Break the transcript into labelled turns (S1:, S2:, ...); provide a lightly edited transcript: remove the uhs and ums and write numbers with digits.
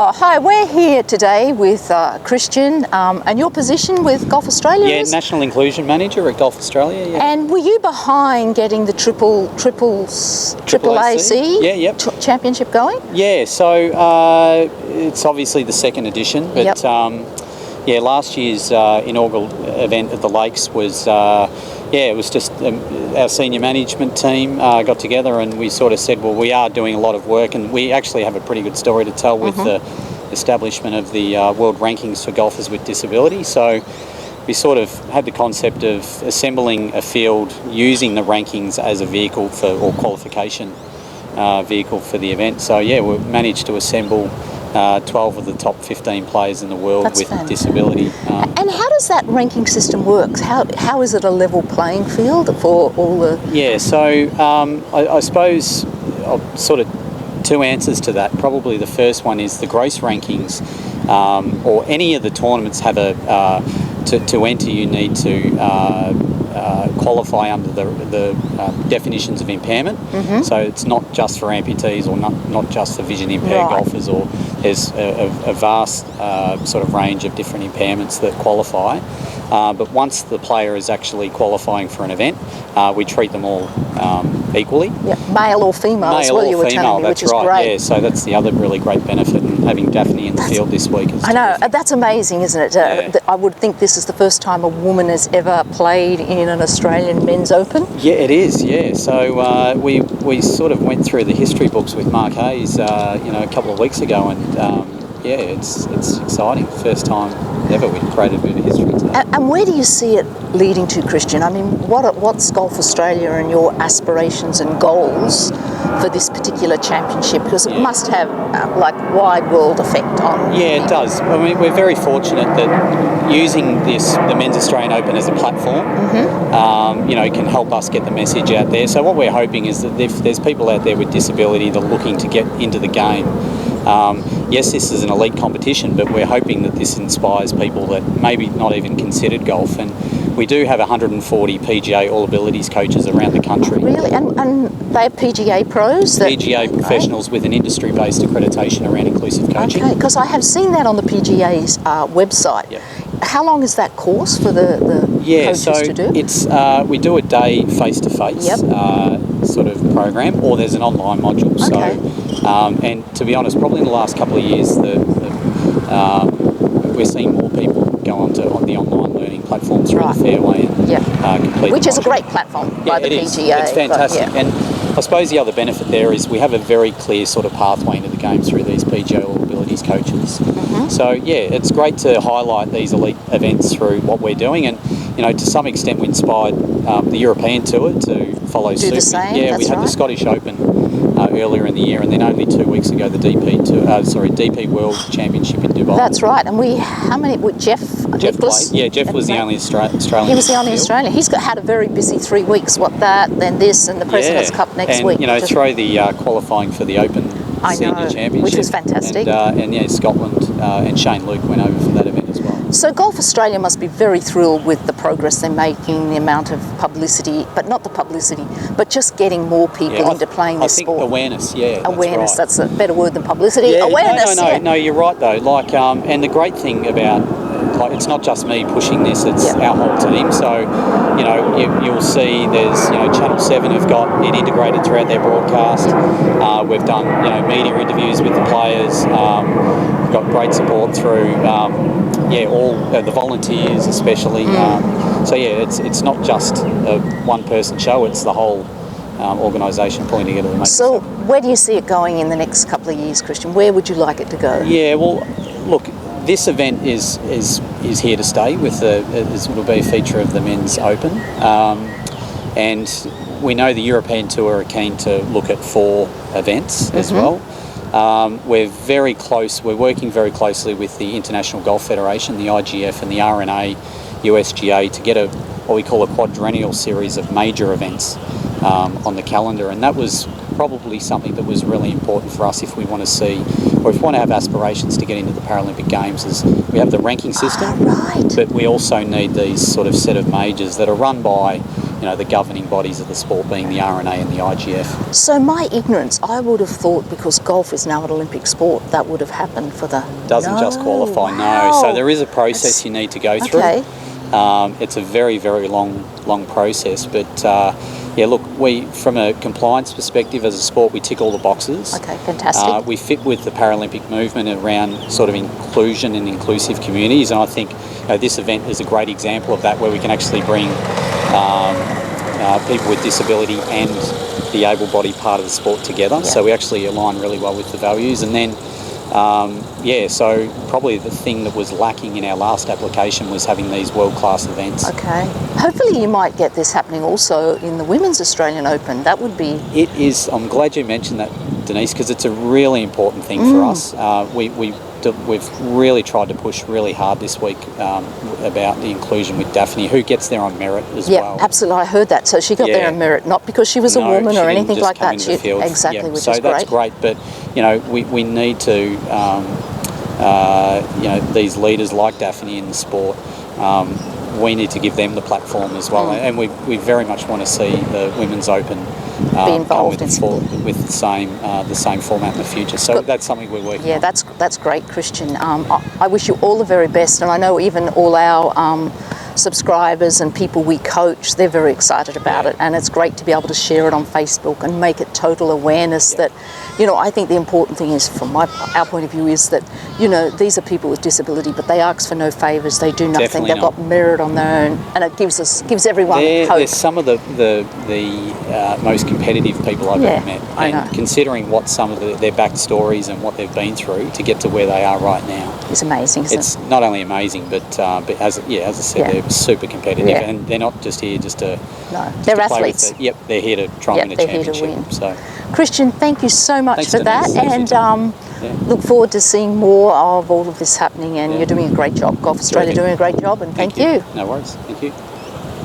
S1: Hi, we're here today with Christian, and your position with Golf Australia is?
S2: National Inclusion Manager at Golf Australia. Yeah.
S1: And were you behind getting the triple AC championship going?
S2: Yeah, so it's obviously the second edition, but last year's inaugural event at the Lakes was it was just our senior management team got together and we sort of said, well, we are doing a lot of work, and we actually have a pretty good story to tell with the establishment of the world rankings for golfers with disability. So we sort of had the concept of assembling a field using the rankings as a vehicle for, or qualification vehicle for the event. So yeah, we managed to assemble 12 of the top 15 players in the world with disability.
S1: And how does that ranking system work? How is it a level playing field for all the...
S2: Yeah, so I suppose sort of two answers to that. Probably the first one is the gross rankings, or any of the tournaments have to enter you need to qualify under the definitions of impairment. So it's not just for amputees or not just for vision impaired golfers, or there's a vast sort of range of different impairments that qualify. But once the player is actually qualifying for an event, we treat them all equally.
S1: Yep. Male or female, as well, you were telling me, which is great.
S2: Yeah, so that's the other really great benefit in having Daphne in the field this week.
S1: I know, that's amazing, isn't it? I would think this is the first time a woman has ever played in an Australian Men's Open.
S2: Yeah, it is, yeah. So we sort of went through the history books with Mark Hayes, a couple of weeks ago, and it's exciting. First time ever we've created a bit of history today.
S1: And where do you see it leading to, Christian? I mean, what's Golf Australia and your aspirations and goals for this particular championship? Because it must have wide world effect on...
S2: Yeah, it does. I mean, we're very fortunate that using the Men's Australian Open as a platform, can help us get the message out there. So what we're hoping is that if there's people out there with disability that are looking to get into the game, yes, this is an elite competition, but we're hoping that this inspires people that maybe not even considered golf. And we do have 140 PGA All Abilities coaches around the country.
S1: Really? And they're PGA pros?
S2: PGA professionals with an industry-based accreditation around inclusive coaching. Okay,
S1: because I have seen that on the PGA's website. Yep. How long is that course for the coaches to do?
S2: It's we do a day face-to-face sort of program, or there's an online module. Okay. So, and to be honest, probably in the last couple of years, we're seeing more people go on the online learning platform through the Fairway and complete.
S1: Which is a great platform by the PGA.
S2: It's fantastic. And I suppose the other benefit there is we have a very clear sort of pathway into the game through these PGA All Abilities coaches. So it's great to highlight these elite events through what we're doing, and to some extent we inspired the European Tour to follow suit.
S1: Do the same.
S2: Yeah, we had the Scottish Open earlier in the year, and then only 2 weeks ago the DP World Championship in Dubai.
S1: That's right. And Jeff Nicholas?
S2: Yeah, Jeff was the only Australian.
S1: He was the only Australian. He's had a very busy 3 weeks. Then this, and the President's Cup next week.
S2: And throw the qualifying for the Open Senior Championship,
S1: which was fantastic.
S2: And Scotland and Shane Luke went over for that event as well.
S1: So Golf Australia must be very thrilled with the progress they're making, the amount of publicity, but not the publicity, but just getting more people into playing this sport.
S2: I think awareness,
S1: awareness, that's a better word than publicity.
S2: Yeah,
S1: awareness.
S2: No, you're right though. And the great thing about, it's not just me pushing this, it's our whole team. So, you'll see there's, Channel 7 have got it integrated throughout their broadcast. We've done, media interviews with the players. We've got great support through, all the volunteers especially. It's not just a one-person show, it's the whole organisation pulling together to make
S1: So where do you see it going in the next couple of years, Christian? Where would you like it to go?
S2: Yeah, well, look, this event is here to stay. It'll be a feature of the Men's Open, and we know the European Tour are keen to look at 4 events as well. We're very close. We're working very closely with the International Golf Federation, the IGF, and the RNA, USGA to get what we call a quadrennial series of major events on the calendar, and that was probably something that was really important for us if we want to see, or if we want to have aspirations to get into the Paralympic Games. Is we have the ranking system, but we also need these sort of set of majors that are run by the governing bodies of the sport being the RNA and the IGF.
S1: So my ignorance, I would have thought because golf is now an Olympic sport, that would have happened for the...
S2: Doesn't just qualify,
S1: wow.
S2: no. So there is a process you need to go through.
S1: Okay.
S2: It's a very, very long process, but look, we, from a compliance perspective as a sport, we tick all the boxes.
S1: Okay, fantastic.
S2: We fit with the Paralympic movement around sort of inclusion and inclusive communities, and I think this event is a great example of that, where we can actually bring people with disability and the able-bodied part of the sport together.
S1: Yeah.
S2: So we actually align really well with the values, and then so probably the thing that was lacking in our last application was having these world-class events.
S1: Okay. Hopefully you might get this happening also in the Women's Australian Open. That would be...
S2: It is. I'm glad you mentioned that, Denise, because it's a really important thing for us. We've really tried to push really hard this week about the inclusion with Daphne, who gets there on merit as well.
S1: Yeah, absolutely. I heard that. So she got there on merit, not because she was a woman or anything like that. Exactly, which is great.
S2: So that's great, but we need to, these leaders like Daphne in the sport, we need to give them the platform as well, and we very much want to see the Women's Open
S1: be involved
S2: with the same format in the future. So that's something we're working on.
S1: Yeah, that's great, Christian. I wish you all the very best, and I know even all our subscribers and people we coach, they're very excited about it, and it's great to be able to share it on Facebook and make it total awareness that, I think the important thing is, from our point of view, is that, these are people with disability, but they ask for no favours, they do nothing.
S2: Definitely
S1: They've got merit on their own, and it gives everyone hope.
S2: They're some of the most competitive people I've ever met, and considering what some of their backstories and what they've been through to get to where they are right now,
S1: it's amazing.
S2: It's not only amazing, but as I said, they're super competitive, and they're not just here just to
S1: they're athletes.
S2: They're here to try and win a championship.
S1: Here to win.
S2: So,
S1: Christian, thank you so much for
S2: Denise.
S1: that, and look forward to seeing more of all of this happening. And you're doing a great job. Golf Australia doing a great job, and thank you.
S2: No worries. Thank you.